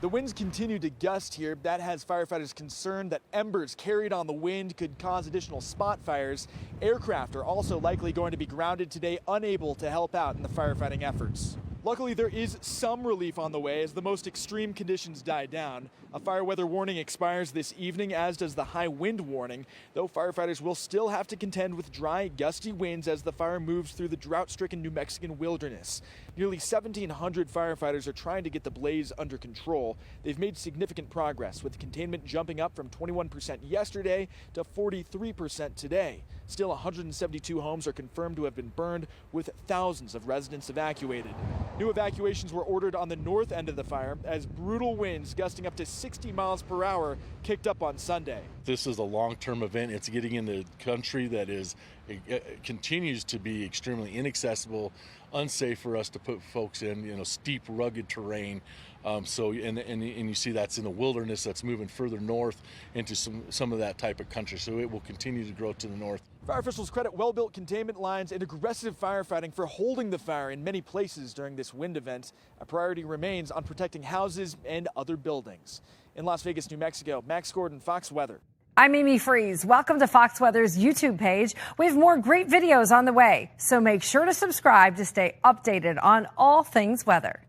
The winds continue to gust here. That has firefighters concerned that embers carried on the wind could cause additional spot fires. Aircraft are also likely going to be grounded today, unable to help out in the firefighting efforts. Luckily, there is some relief on the way as the most extreme conditions die down. A fire weather warning expires this evening, as does the high wind warning, though firefighters will still have to contend with dry, gusty winds as the fire moves through the drought-stricken New Mexican wilderness. Nearly 1,700 firefighters are trying to get the blaze under control. They've made significant progress, with containment jumping up from 21% yesterday to 43% today. Still, 172 homes are confirmed to have been burned, with thousands of residents evacuated. New evacuations were ordered on the north end of the fire as brutal winds gusting up to 60 miles per hour kicked up on Sunday. This is a long-term event. It's getting into country that continues to be extremely inaccessible, unsafe for us to put folks in, steep, rugged terrain. And you see that's in the wilderness that's moving further north into some of that type of country. So it will continue to grow to the north. Fire officials credit well-built containment lines and aggressive firefighting for holding the fire in many places during this wind event. A priority remains on protecting houses and other buildings. In Las Vegas, New Mexico, Max Gordon, Fox Weather. I'm Amy Freeze. Welcome to Fox Weather's YouTube page. We have more great videos on the way, so make sure to subscribe to stay updated on all things weather.